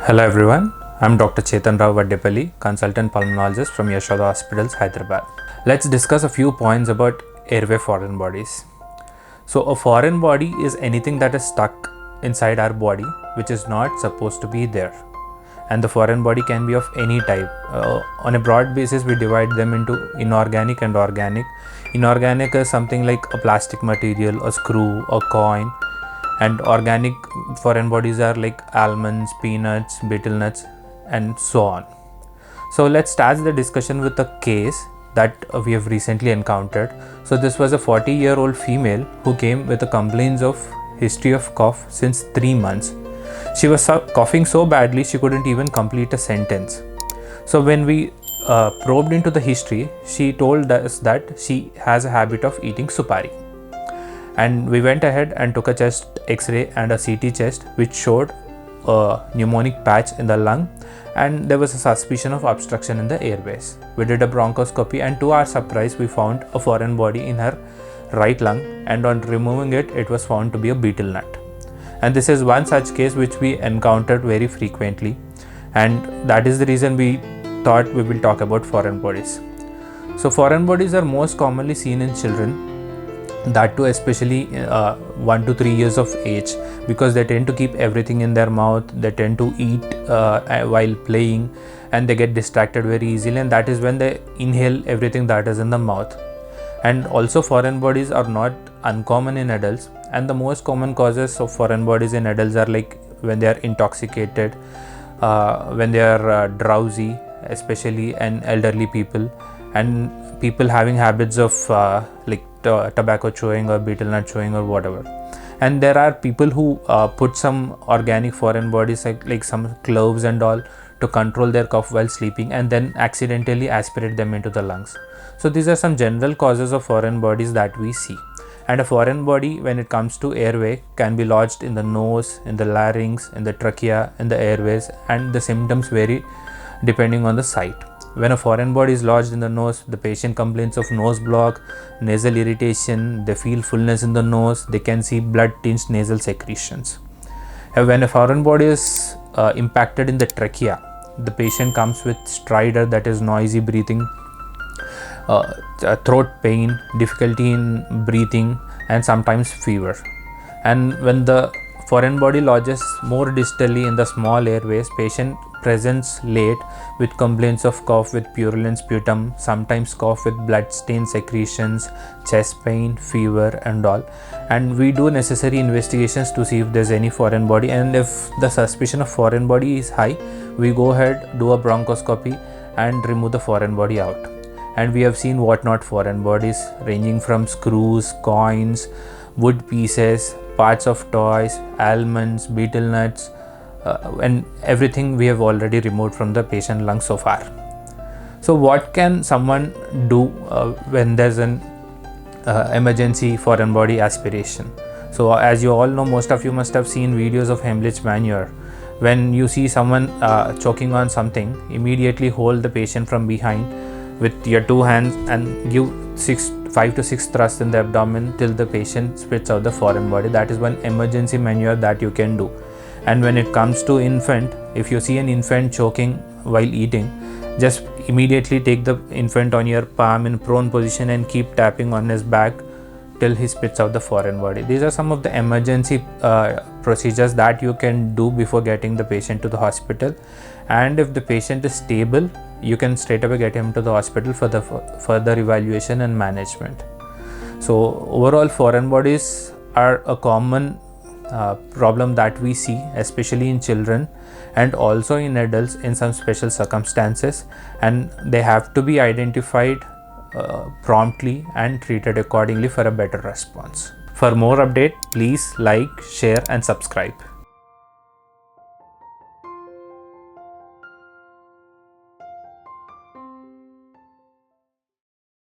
Hello everyone, I'm Dr. Chetan Rao Vaddepally, consultant pulmonologist from Yashoda Hospitals, Hyderabad. Let's discuss a few points about airway foreign bodies. So a foreign body is anything that is stuck inside our body which is not supposed to be there. And the foreign body can be of any type. On a broad basis, we divide them into inorganic and organic. Inorganic is something like a plastic material, a screw, a coin, and organic foreign bodies are like almonds, peanuts, betel nuts, and so on. So let's start the discussion with a case that we have recently encountered. So this was a 40-year-old female who came with a complaints of history of cough since 3 months. She was coughing so badly she couldn't even complete a sentence. So when we probed into the history, she told us that she has a habit of eating supari. And we went ahead and took a chest x-ray and a CT chest which showed a pneumonic patch in the lung, and there was a suspicion of obstruction in the airways. We did a bronchoscopy, and to our surprise we found a foreign body in her right lung, and on removing it, it was found to be a betel nut. And this is one such case which we encountered very frequently, and that is the reason we thought we will talk about foreign bodies. So foreign bodies are most commonly seen in children, that too especially 1 to 3 years of age, because they tend to keep everything in their mouth, they tend to eat while playing, and they get distracted very easily, and that is when they inhale everything that is in the mouth. And also foreign bodies are not uncommon in adults, and the most common causes of foreign bodies in adults are like when they are intoxicated, when they are drowsy, especially in elderly people, and people having habits of tobacco chewing or betel nut chewing or whatever. And there are people who put some organic foreign bodies like some cloves and all to control their cough while sleeping, and then accidentally aspirate them into the lungs. So these are some general causes of foreign bodies that we see. And a foreign body, when it comes to airway, can be lodged in the nose, in the larynx, in the trachea, in the airways, and the symptoms vary depending on the site. When a foreign body is lodged in the nose, the patient complains of nose block, nasal irritation, they feel fullness in the nose, they can see blood-tinged nasal secretions. When a foreign body is impacted in the trachea, the patient comes with stridor, that is noisy breathing, throat pain, difficulty in breathing, and sometimes fever. And when the foreign body lodges more distally in the small airways, patient presents late with complaints of cough with purulent sputum, sometimes cough with blood-stained secretions, chest pain, fever, and all. And we do necessary investigations to see if there's any foreign body, and if the suspicion of foreign body is high, we go ahead, do a bronchoscopy, and remove the foreign body out. And we have seen what not foreign bodies, ranging from screws, coins, wood pieces, parts of toys, almonds, betel nuts, and everything we have already removed from the patient lung so far. So what can someone do when there's an emergency foreign body aspiration? So as you all know, most of you must have seen videos of Heimlich maneuver. When you see someone choking on something, immediately hold the patient from behind with your 2 hands and give 5 to 6 thrusts in the abdomen till the patient spits out the foreign body. That is one emergency maneuver that you can do. And when it comes to infant, if you see an infant choking while eating, just immediately take the infant on your palm in prone position and keep tapping on his back till he spits out the foreign body. These are some of the emergency procedures that you can do before getting the patient to the hospital. And if the patient is stable, you can straight away get him to the hospital for the further evaluation and management. So overall, foreign bodies are a common problem that we see, especially in children and also in adults in some special circumstances, and they have to be identified promptly and treated accordingly for a better response. For more update, please like, share, and subscribe.